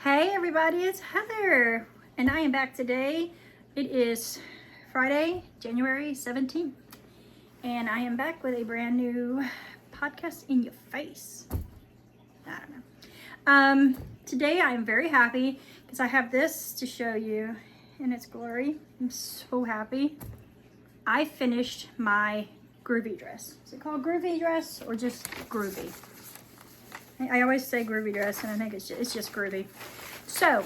Hey everybody, it's Heather, and I am back today. It is Friday, January 17th, and I am back with a brand new podcast in your face. I don't know. Today I am very happy because I have this to show you in its glory. I'm so happy. I finished my groovy dress. Is it called groovy dress or just groovy? I always say groovy dress, and I think it's just groovy. So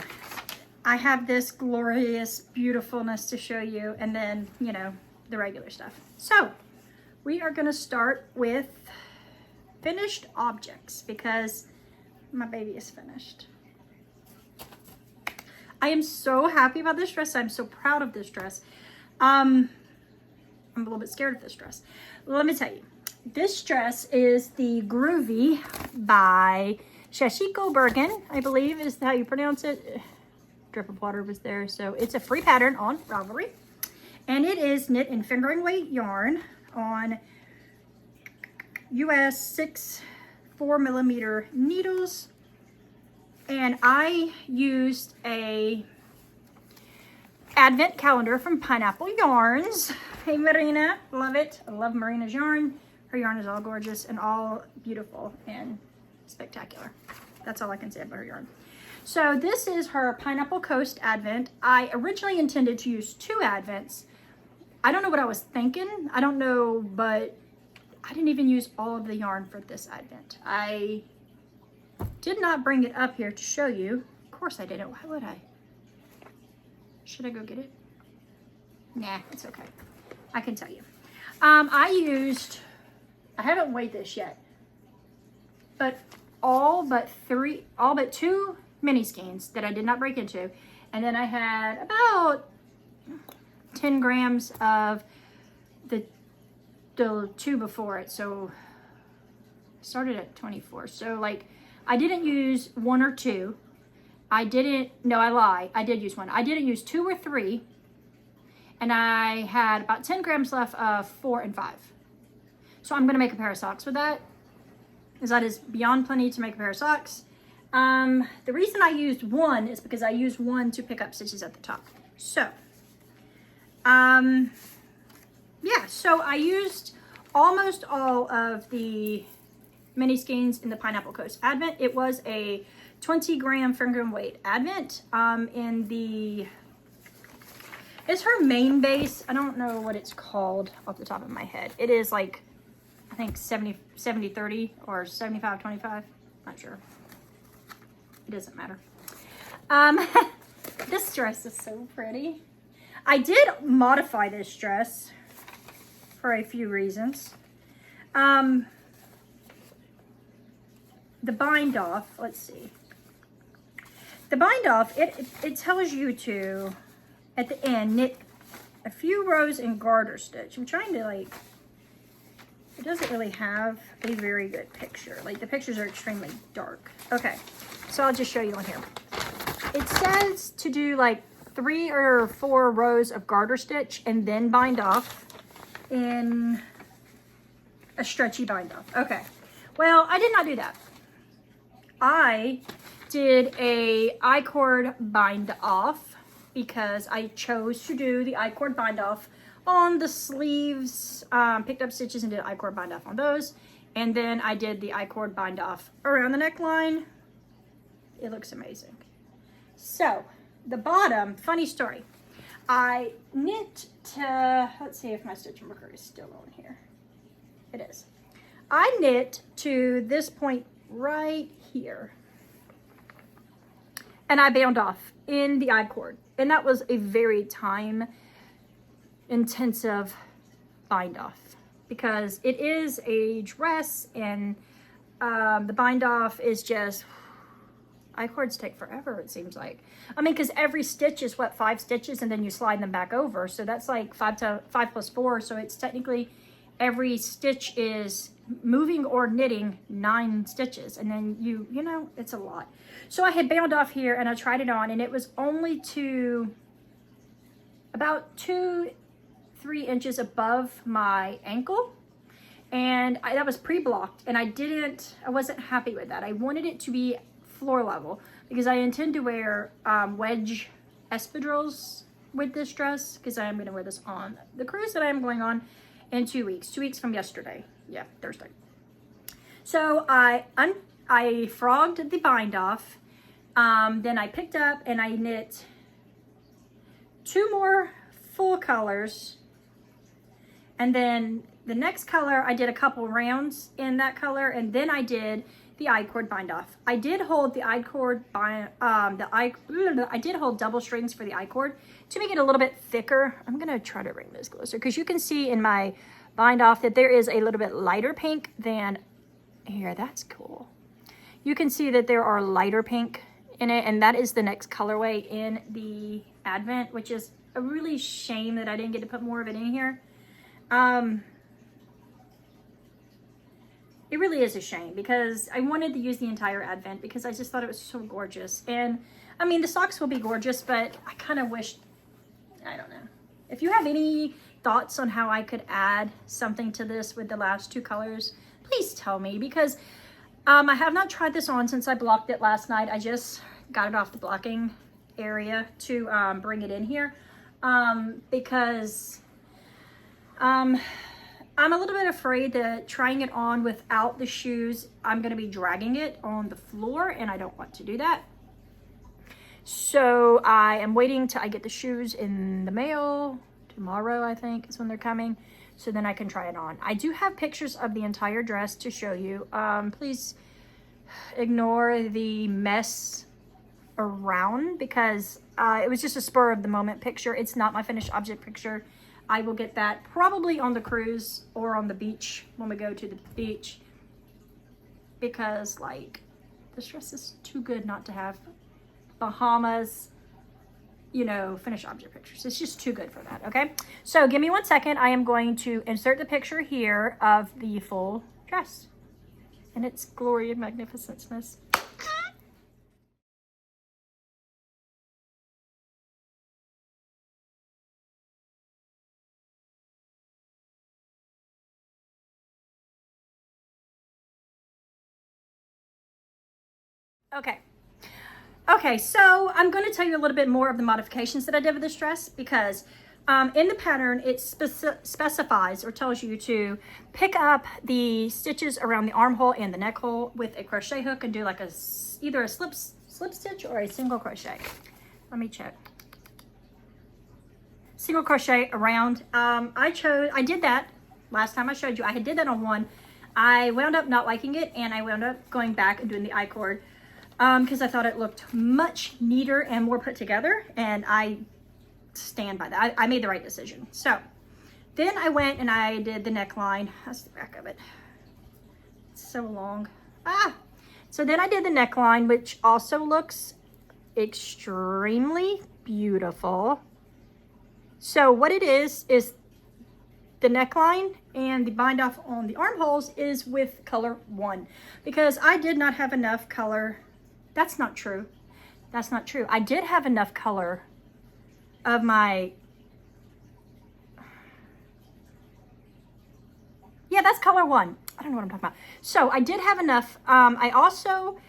I have this glorious beautifulness to show you, and then, you know, the regular stuff. So we are going to start with finished objects because my baby is finished. I am so happy about this dress. I'm so proud of this dress. I'm a little bit scared of this dress. Let me tell you. This dress is the Groovy by Shashiko Bergen, I believe is how you pronounce it. Drip of water was there. So it's a free pattern on Ravelry. And it is knit in fingering weight yarn on US 6 4mm needles. And I used a advent calendar from Pineapple Yarns. Hey Marina, love it. I love Marina's yarn. Her yarn is all gorgeous and all beautiful and spectacular. That's all I can say about her yarn. So this is her Pineapple Coast Advent. I originally intended to use 2 Advents. I don't know what I was thinking. I don't know, but I didn't even use all of the yarn for this Advent. I did not bring it up here to show you. Of course I didn't. Why would I? Should I go get it? Nah, it's okay. I can tell you. I haven't weighed this yet, but all but 2 mini skeins that I did not break into. And then I had about 10 grams of the 2 before it. So I started at 24. So like I didn't use 1 or 2. I lie. I did use 1. I didn't use 2 or 3. And I had about 10 grams left of 4 and 5. So I'm going to make a pair of socks with that. Because that is beyond plenty to make a pair of socks. The reason I used 1 is because I used 1 to pick up stitches at the top. So, yeah, so I used almost all of the mini skeins in the Pineapple Coast Advent. It was a 20-gram fingering weight Advent. It's her main base. I don't know what it's called off the top of my head. It is like, I think 70-30 or 75-25. Not sure. It doesn't matter. This dress is so pretty. I did modify this dress for a few reasons. The bind off, let's see. The bind off, it tells you to, at the end, knit a few rows in garter stitch. I'm trying to like, it doesn't really have a very good picture. Like the pictures are extremely dark. Okay, so I'll just show you on here. It says to do like 3 or 4 rows of garter stitch and then bind off in a stretchy bind off. Okay, well, I did not do that. I did a I-cord bind off because I chose to do the I-cord bind off on the sleeves, picked up stitches and did I-cord bind off on those. And then I did the I-cord bind off around the neckline. It looks amazing. So the bottom, funny story. I knit to, let's see if my stitch marker is still on here. It is. I knit to this point right here. And I bound off in the I-cord. And that was a very time intensive bind off because it is a dress and the bind off is just, I-cords take forever, it seems like. I mean, because every stitch is what, 5 stitches and then you slide them back over. So that's like 5 plus 4. So it's technically every stitch is moving or knitting 9 stitches. And then you know, it's a lot. So I had bound off here and I tried it on and it was only to about 2-3 inches above my ankle. And that was pre-blocked and I wasn't happy with that. I wanted it to be floor level because I intend to wear wedge espadrilles with this dress because I am going to wear this on the cruise that I am going on in 2 weeks. 2 weeks from yesterday. Yeah, Thursday. So I frogged the bind off. Then I picked up and I knit 2 more full colors. And then the next color, I did a couple rounds in that color. And then I did the I-cord bind off. I did hold the I-cord I did hold double strings for the I-cord to make it a little bit thicker. I'm gonna try to bring this closer because you can see in my bind off that there is a little bit lighter pink than here. That's cool. You can see that there are lighter pink in it, and that is the next colorway in the Advent, which is a really shame that I didn't get to put more of it in here. It really is a shame because I wanted to use the entire Advent because I just thought it was so gorgeous. And I mean, the socks will be gorgeous, but I kind of wish, I don't know. If you have any thoughts on how I could add something to this with the last 2 colors, please tell me because I have not tried this on since I blocked it last night. I just got it off the blocking area to bring it in here because I'm a little bit afraid that trying it on without the shoes, I'm going to be dragging it on the floor and I don't want to do that. So I am waiting till I get the shoes in the mail. Tomorrow, I think, is when they're coming. So then I can try it on. I do have pictures of the entire dress to show you. Please ignore the mess around because it was just a spur of the moment picture. It's not my finished object picture. I will get that probably on the cruise or on the beach when we go to the beach because like this dress is too good not to have Bahamas, you know, finished object pictures. It's just too good for that. Okay, so give me 1 second. I am going to insert the picture here of the full dress and its glory and magnificence. Okay, so I'm going to tell you a little bit more of the modifications that I did with this dress because in the pattern it specifies or tells you to pick up the stitches around the armhole and the neck hole with a crochet hook and do like either a slip stitch or a single crochet. Let me check. Single crochet around. I did that last time I showed you. I did that on one. I wound up not liking it and I wound up going back and doing the I-cord. Because I thought it looked much neater and more put together, and I stand by that. I made the right decision. So then I went and I did the neckline. That's the back of it. It's so long. So then I did the neckline, which also looks extremely beautiful. So what it is the neckline and the bind off on the armholes is with color 1 because I did not have enough color. That's not true. That's not true. I did have enough color of my, yeah, that's color 1. I don't know what I'm talking about. So I did have enough. I also,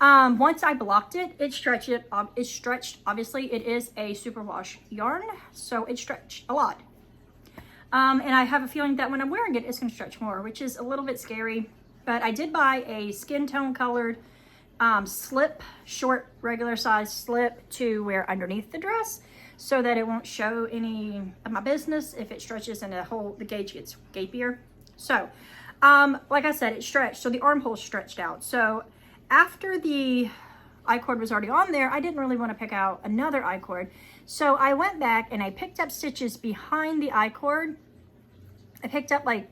once I blocked it, it stretched. Obviously, it is a superwash yarn, so it stretched a lot. And I have a feeling that when I'm wearing it, it's going to stretch more, which is a little bit scary. But I did buy a skin tone colored slip, short regular size slip to wear underneath the dress so that it won't show any of my business if it stretches and the gauge gets gapier. So like I said, it stretched, so the armhole stretched out. So after the I-cord was already on there, I didn't really want to pick out another I-cord, so I went back and I picked up stitches behind the I-cord. I picked up like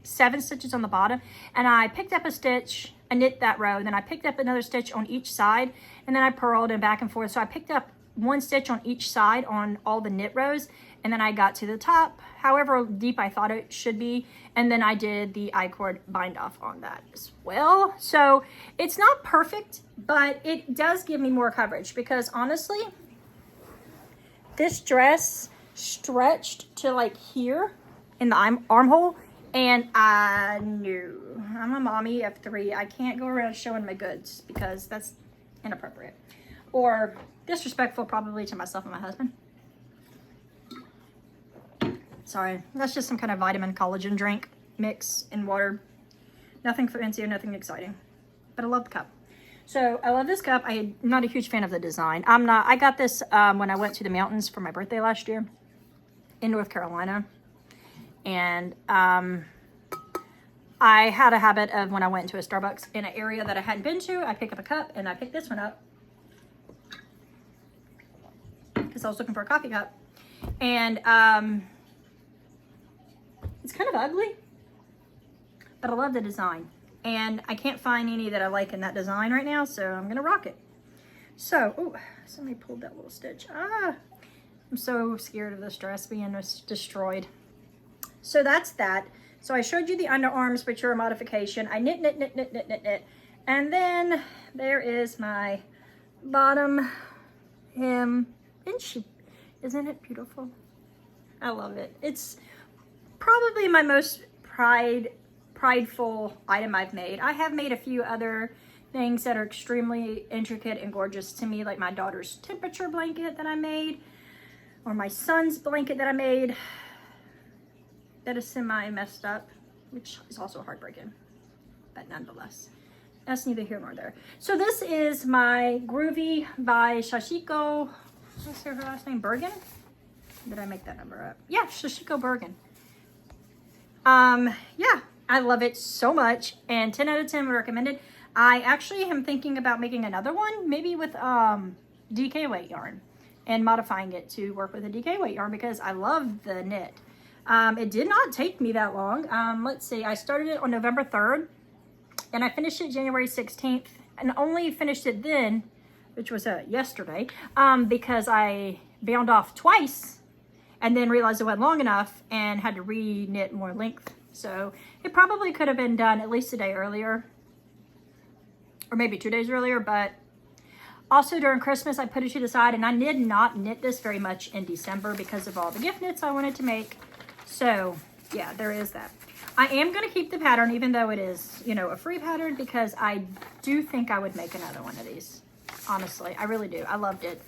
7 stitches on the bottom, and I picked up a stitch. I knit that row, then I picked up another stitch on each side, and then I purled and back and forth. So I picked up 1 stitch on each side on all the knit rows, and then I got to the top, however deep I thought it should be, and then I did the I-cord bind off on that as well. So it's not perfect, but it does give me more coverage because honestly, this dress stretched to like here in the armhole, And I knew I'm a mommy of 3. I can't go around showing my goods because that's inappropriate or disrespectful probably to myself and my husband. Sorry, that's just some kind of vitamin collagen drink mix in water. Nothing fancy or nothing exciting, but I love the cup. So I love this cup. I'm not a huge fan of the design. I got this when I went to the mountains for my birthday last year in North Carolina. And I had a habit of when I went to a Starbucks in an area that I hadn't been to, I pick up a cup, and I picked this one up because I was looking for a coffee cup. And it's kind of ugly, but I love the design. And I can't find any that I like in that design right now, so I'm gonna rock it. So, oh, somebody pulled that little stitch. I'm so scared of this dress being destroyed. So that's that. So I showed you the underarms, which are a modification. I knit. And then there is my bottom hem. Isn't it beautiful? I love it. It's probably my most prideful item I've made. I have made a few other things that are extremely intricate and gorgeous to me, like my daughter's temperature blanket that I made, or my son's blanket that I made. That is semi messed up, which is also heartbreaking, but nonetheless, that's neither here nor there. So this is my Groovy by Sashiko. What's her last name? Bergen? Did I make that number up? Yeah, Sashiko Bergen. Yeah, I love it so much, and 10 out of 10 would recommend it. I actually am thinking about making another one, maybe with DK weight yarn, and modifying it to work with a DK weight yarn because I love the knit. It did not take me that long. Let's see, I started it on November 3rd and I finished it January 16th and only finished it then, which was yesterday, because I bound off twice and then realized it wasn't long enough and had to re-knit more length. So it probably could have been done at least a day earlier or maybe 2 days earlier, but also during Christmas, I put it to the side and I did not knit this very much in December because of all the gift knits I wanted to make. So yeah, there is that. I am going to keep the pattern even though it is, you know, a free pattern because I do think I would make another one of these. Honestly, I really do. I loved it.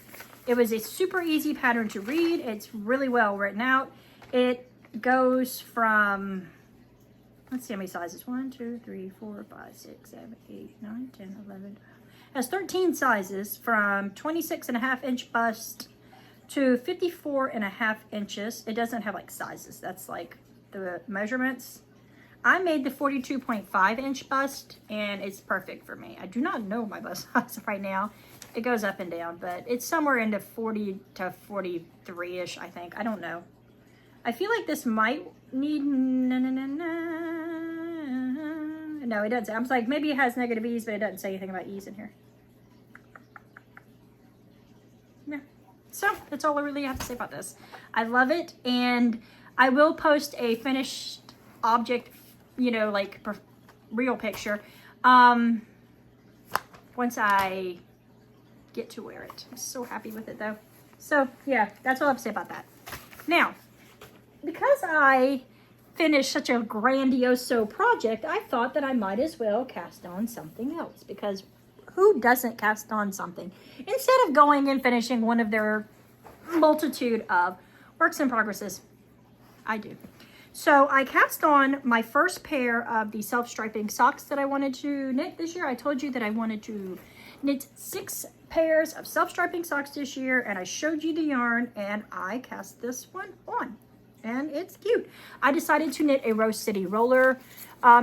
It was a super easy pattern to read. It's really well written out. It goes from, let's see how many sizes. 1, 2, 3, 4, 5, 6, 7, 8, 9, 10, 11. It has 13 sizes from 26.5 inch bust to 54.5 inches. It doesn't have like sizes. That's like the measurements. I made the 42.5 inch bust and it's perfect for me. I do not know my bust size right now. It goes up and down, but it's somewhere into 40 to 43-ish, I think. I don't know. I feel like this might need, no, it doesn't. I was like, maybe it has negative ease, but it doesn't say anything about ease in here. Yeah. So that's all I really have to say about this. I love it, and I will post a finished object, you know, like real picture, once I get to wear it. I'm so happy with it though. So yeah, that's all I have to say about that. Now, because I finished such a grandioso project, I thought that I might as well cast on something else, because who doesn't cast on something instead of going and finishing one of their multitude of works in progresses? I do. So I cast on my first pair of the self-striping socks that I wanted to knit this year. I told you that I wanted to knit 6 pairs of self-striping socks this year, and I showed you the yarn, and I cast this one on, and it's cute. I decided to knit a Rose City roller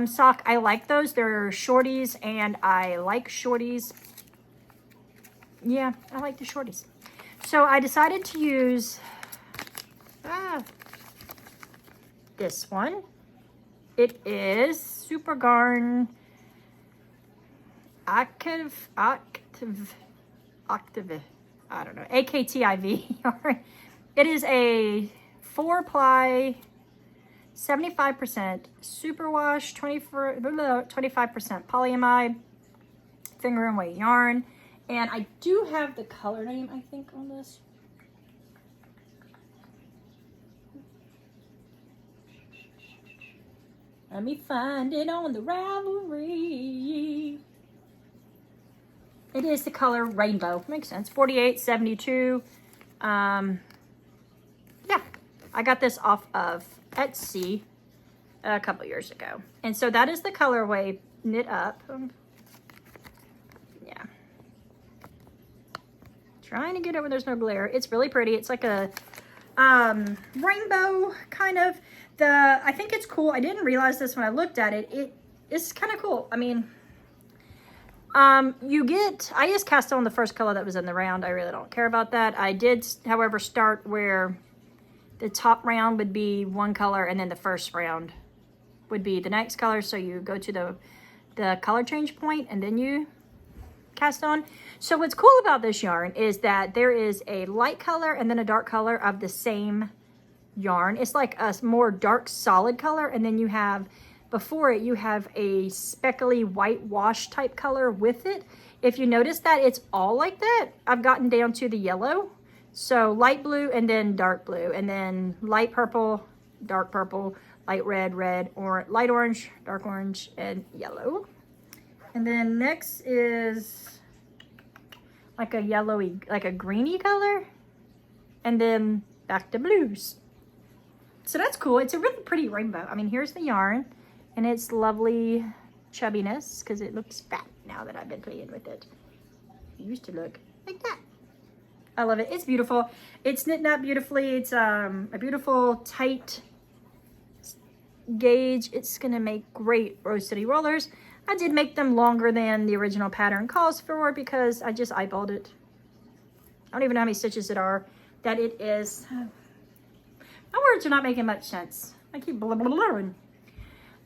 sock. I like those. They're shorties, and I like shorties. Yeah, I like the shorties. So I decided to use this one. It is Super Garn Octave, I don't know, AKTIV yarn. It is a 4-ply, 75% superwash, 25% polyamide, finger and weight yarn. And I do have the color name, I think, on this. Let me find it on the Ravelry. It is the color Rainbow. Makes sense. 48.72. Yeah, I got this off of Etsy a couple years ago. And so that is the colorway Knit Up. Yeah. Trying to get it where there's no glare. It's really pretty. It's like a rainbow kind of. I think it's cool. I didn't realize this when I looked at it. It's kind of cool. I mean, I just cast on the first color that was in the round. I really don't care about that. I did, however, start where the top round would be one color and then the first round would be the next color. So you go to the color change point and then you cast on. So what's cool about this yarn is that there is a light color and then a dark color of the same yarn. It's like a more dark solid color, and then you have before it you have a speckly white wash type color with it. If you notice that it's all like that, I've gotten down to the yellow. So light blue and then dark blue, and then light purple, dark purple, light red, or light orange, dark orange, and yellow. And then next is like a yellowy, like a greeny color, and then back to blues. So that's cool. It's a really pretty rainbow. I mean, here's the yarn and its lovely chubbiness because it looks fat now that I've been playing with it. It used to look like that. I love it. It's beautiful. It's knitting up beautifully. It's a beautiful tight gauge. It's going to make great Rose City rollers. I did make them longer than the original pattern calls for because I just eyeballed it. I don't even know how many stitches it are. That it is. My words are not making much sense. I keep blurring.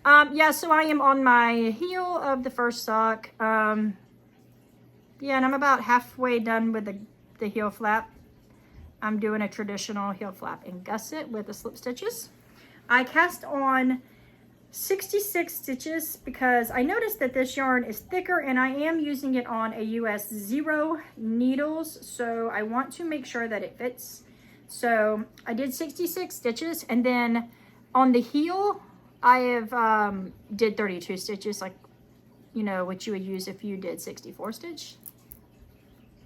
Yeah, so I am on my heel of the first sock. Yeah, and I'm about halfway done with the heel flap. I'm doing a traditional heel flap and gusset with the slip stitches. I cast on 66 stitches because I noticed that this yarn is thicker and I am using it on a US 0 needles, so I want to make sure that it fits. So I did 66 stitches, and then on the heel I have did 32 stitches, like, you know, what you would use if you did 64 stitch,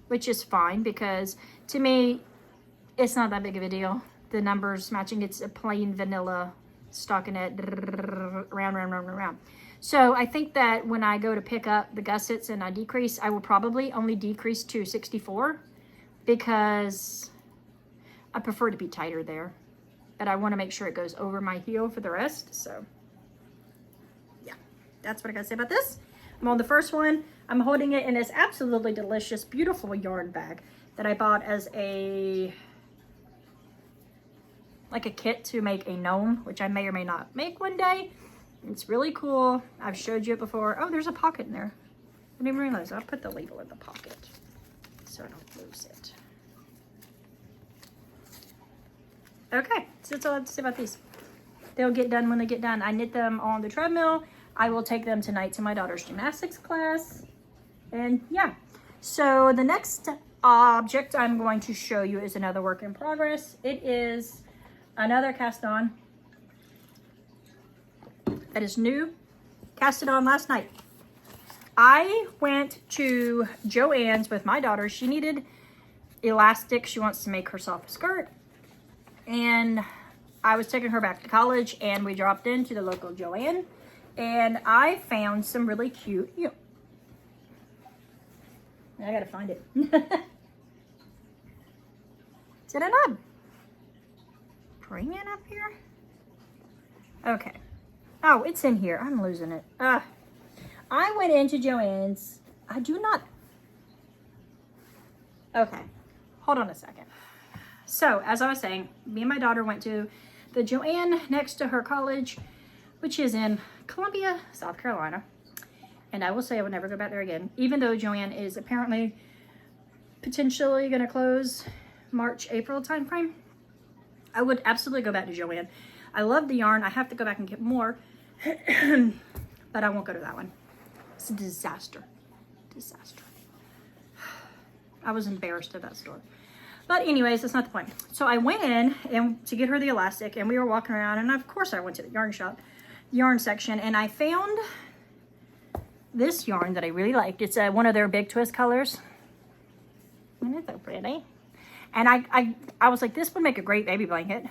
which is fine because to me it's not that big of a deal. The numbers matching, it's a plain vanilla stockinette, round. So I think that when I go to pick up the gussets and I decrease, I will probably only decrease to 64 because I prefer to be tighter there, but I want to make sure it goes over my heel for the rest. So yeah, that's what I gotta say about this. I'm on the first one. I'm holding it in this absolutely delicious, beautiful yarn bag that I bought as like a kit to make a gnome, which I may or may not make one day. It's really cool. I've showed you it before. Oh, there's a pocket in there. I didn't even realize. I'll put the label in the pocket so I don't lose it. Okay, so that's all I have to say about these. They'll get done when they get done. I knit them on the treadmill. I will take them tonight to my daughter's gymnastics class. And yeah, so the next object I'm going to show you is another work in progress. It is another cast on that is new. Cast it on last night. I went to Joann's with my daughter. She needed elastic. She wants to make herself a skirt. And I was taking her back to college and we dropped into the local Joann and I found some really cute, I gotta find it. Is it a knob? Bring it up here. Okay. Oh, it's in here. I'm losing it. I went into Joann's. I do not. Okay. Hold on a second. So, as I was saying, me and my daughter went to the Joann next to her college, which is in Columbia, South Carolina. And I will say I would never go back there again, even though Joann is apparently potentially going to close March, April timeframe. I would absolutely go back to Joann. I love the yarn. I have to go back and get more, but I won't go to that one. It's a disaster. Disaster. I was embarrassed at that store. But anyways, that's not the point. So I went in and to get her the elastic and we were walking around and of course I went to the yarn shop. yarn section, and I found this yarn that I really liked. It's one of their Big Twist colors. Isn't it so pretty? And I was like, this would make a great baby blanket,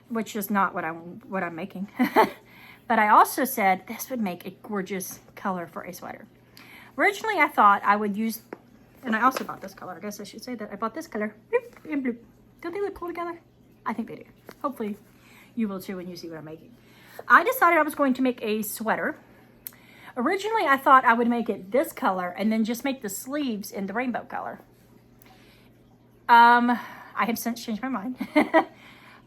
which is not what I'm making. But I also said this would make a gorgeous color for a sweater. Originally, I thought I would use, and I also bought this color. I guess I should say that I bought this color, bloop and bloop. Don't they look cool together? I think they do. Hopefully, you will too when you see what I'm making. I decided I was going to make a sweater. Originally, I thought I would make it this color and then just make the sleeves in the rainbow color. I have since changed my mind.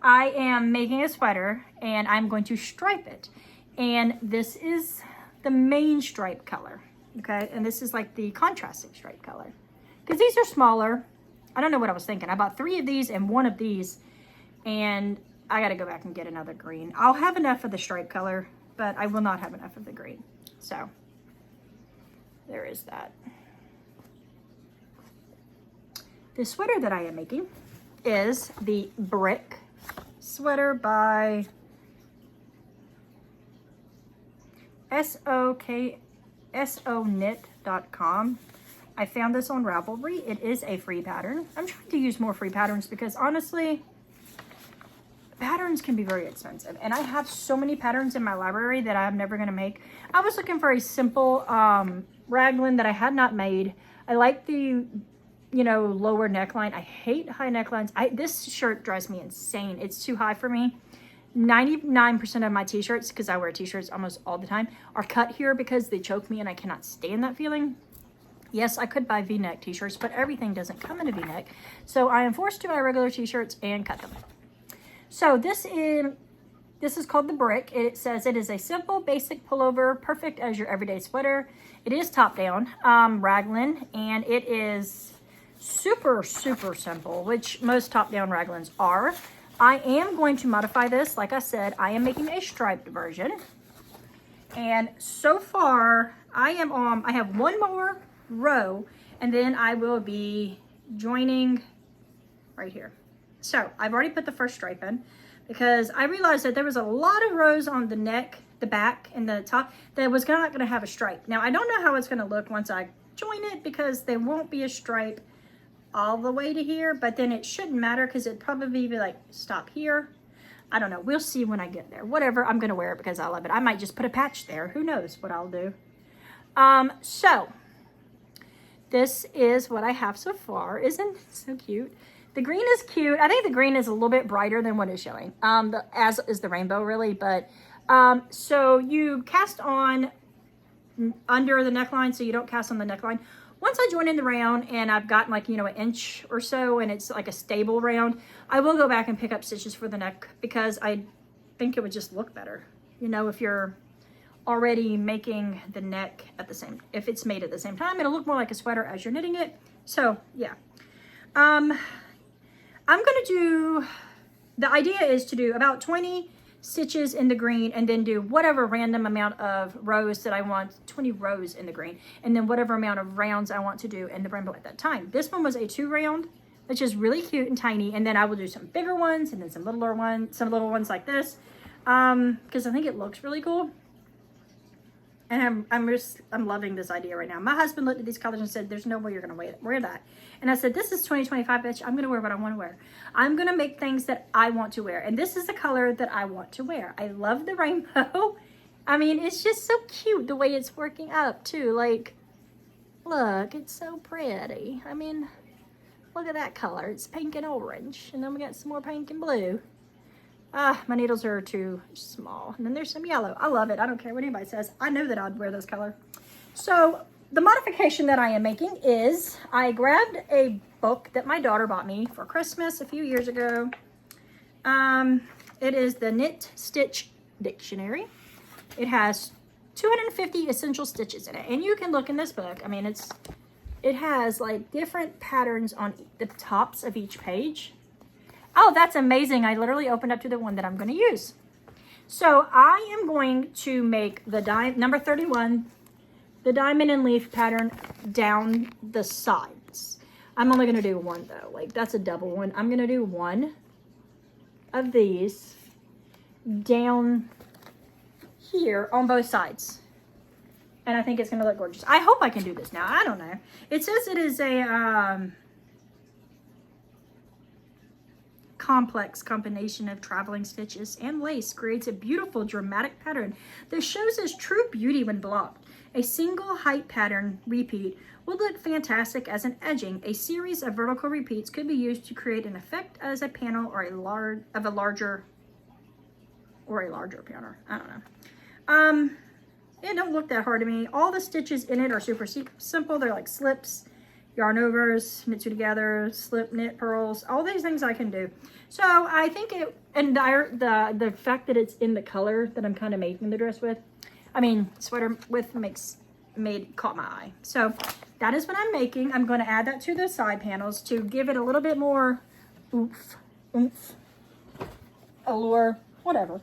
I am making a sweater and I'm going to stripe it. And this is the main stripe color, okay? And this is like the contrasting stripe color. Because these are smaller. I don't know what I was thinking. I bought 3 of these and 1 of these. And I gotta go back and get another green. I'll have enough of the stripe color, but I will not have enough of the green. So, there is that. The sweater that I am making is the Brick sweater by SOKNit.com. I found this on Ravelry. It is a free pattern. I'm trying to use more free patterns because honestly, patterns can be very expensive. And I have so many patterns in my library that I'm never going to make. I was looking for a simple raglan that I had not made. I like the lower neckline. I hate high necklines. This shirt drives me insane. It's too high for me. 99% of my t-shirts, because I wear t-shirts almost all the time, are cut here because they choke me and I cannot stand that feeling. Yes, I could buy V-neck t-shirts, but everything doesn't come in a V-neck. So I am forced to buy regular t-shirts and cut them. So this is called the Brick. It says it is a simple, basic pullover, perfect as your everyday sweater. It is top down raglan, and it is super, super simple, which most top-down raglans are. I am going to modify this. Like I said, I am making a striped version. And so far, I have 1 more row, and then I will be joining right here. So I've already put the first stripe in because I realized that there was a lot of rows on the neck, the back, and the top that was not going to have a stripe. Now, I don't know how it's going to look once I join it because there won't be a stripe all the way to here, but then it shouldn't matter because it'd probably be like stop here. I don't know. We'll see when I get there. Whatever. I'm going to wear it because I love it. I might just put a patch there. Who knows what I'll do. So this is what I have so far. Isn't it so cute? The green is cute. I think the green is a little bit brighter than what is showing. As is the rainbow really, but so you cast on under the neckline so you don't cast on the neckline. Once I join in the round and I've gotten like, an inch or so and it's like a stable round, I will go back and pick up stitches for the neck because I think it would just look better. If you're already making the neck if it's made at the same time, it'll look more like a sweater as you're knitting it. So yeah. I'm going to do, the idea is to do about 20 stitches in the green and then do whatever random amount of rows that I want, 20 rows in the green, and then whatever amount of rounds I want to do in the rainbow at that time. This one was a 2 round, which is really cute and tiny, and then I will do some bigger ones and then some little ones like this, because I think it looks really cool. And I'm loving this idea right now. My husband looked at these colors and said, there's no way you're going to wear that. And I said, this is 2025, bitch. I'm going to wear what I want to wear. I'm going to make things that I want to wear. And this is the color that I want to wear. I love the rainbow. I mean, it's just so cute the way it's working up too. Like, look, it's so pretty. I mean, look at that color. It's pink and orange. And then we got some more pink and blue. My needles are too small. And then there's some yellow. I love it. I don't care what anybody says. I know that I'd wear this color. So the modification that I am making is I grabbed a book that my daughter bought me for Christmas a few years ago. It is the Knit Stitch Dictionary. It has 250 essential stitches in it. And you can look in this book. I mean, it has like different patterns on the tops of each page. Oh, that's amazing. I literally opened up to the one that I'm going to use. So I am going to make the number 31, the diamond and leaf pattern down the sides. I'm only going to do one though. Like that's a double one. I'm going to do one of these down here on both sides. And I think it's going to look gorgeous. I hope I can do this now. I don't know. It says it is a complex combination of traveling stitches and lace creates a beautiful dramatic pattern that shows its true beauty when blocked. A single height pattern repeat would look fantastic as an edging. A series of vertical repeats could be used to create an effect as a panel or a larger panel. I don't know. It don't look that hard to me. All the stitches in it are super simple. They're like slips, yarn overs, knit two together, slip, knit, purls, all these things I can do. So I think it, and the fact that it's in the color that I'm kind of making the dress with, sweater with caught my eye. So that is what I'm making. I'm going to add that to the side panels to give it a little bit more oomph, allure, whatever.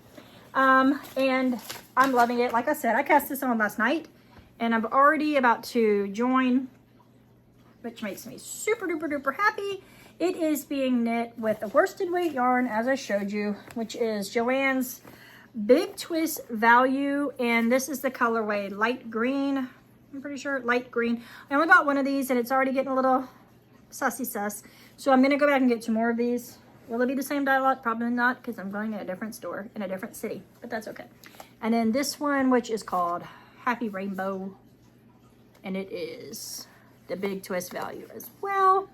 And I'm loving it. Like I said, I cast this on last night and I'm already about to join, which makes me super duper duper happy. It is being knit with a worsted weight yarn, as I showed you, which is Joann's Big Twist Value. And this is the colorway light green. I'm pretty sure light green. I only bought one of these and it's already getting a little sussy sus. So I'm going to go back and get 2 more of these. Will it be the same dialogue? Probably not, because I'm going to a different store in a different city, but that's okay. And then this one, which is called Happy Rainbow, and it is the Big Twist Value as well.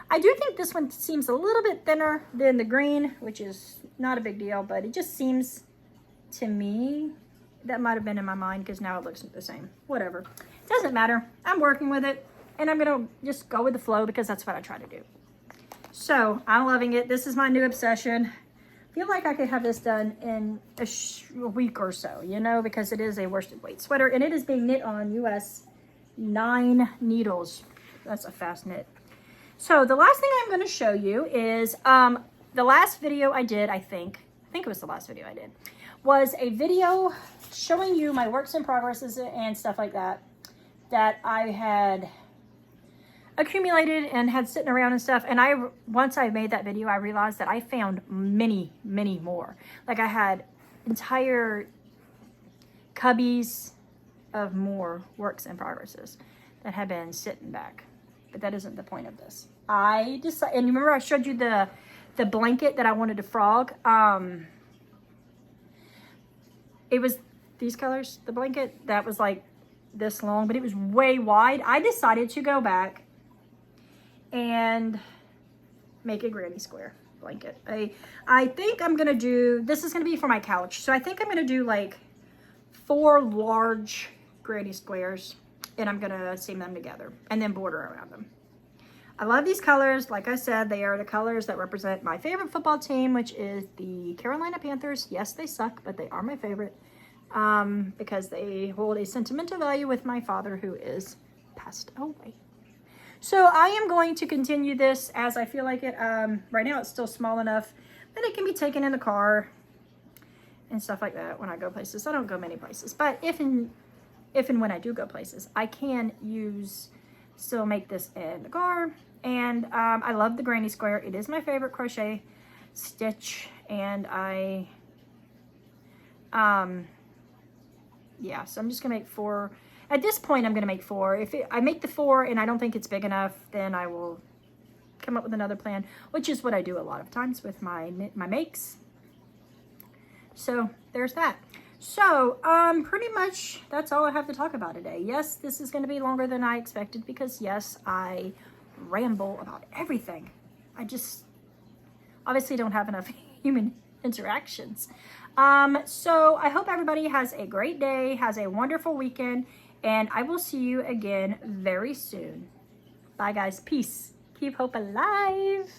I do think this one seems a little bit thinner than the green, which is not a big deal, but it just seems to me, that might have been in my mind because now it looks the same. Whatever. Doesn't matter. I'm working with it, and I'm going to just go with the flow because that's what I try to do. So I'm loving it. This is my new obsession. I feel like I could have this done in a week or so, you know, because it is a worsted weight sweater and it is being knit on US 9 needles. That's a fast knit. So the last thing I'm going to show you is the last video I did, I think it was the last video I did, was a video showing you my works in progresses and stuff like that I had accumulated and had sitting around and stuff. And once I made that video, I realized that I found many more. Like I had entire cubbies of more works in progresses that had been sitting back, but that isn't the point of this. I decided, and you remember I showed you the blanket that I wanted to frog. It was these colors, the blanket that was like this long, but it was way wide. I decided to go back and make a granny square blanket. I think I'm gonna do, this is gonna be for my couch, so I think I'm gonna do like 4 large granny squares and I'm gonna seam them together and then border around them. I love these colors. Like I said, they are the colors that represent my favorite football team, which is the Carolina Panthers. Yes, they suck, but they are my favorite because they hold a sentimental value with my father, who is passed away. So I am going to continue this as I feel like it. Right now it's still small enough that it can be taken in the car and stuff like that when I go places. I don't go many places, but if and when I do go places, I can still make this in the car. And I love the granny square. It is my favorite crochet stitch, and yeah, so I'm just gonna make 4. At this point, I'm gonna make 4. If I make the 4 and I don't think it's big enough, then I will come up with another plan, which is what I do a lot of times with my makes. So there's that. So pretty much that's all I have to talk about today. Yes, this is going to be longer than I expected because yes, I ramble about everything. I just obviously don't have enough human interactions. So I hope everybody has a great day, has a wonderful weekend, and I will see you again very soon. Bye guys. Peace. Keep hope alive.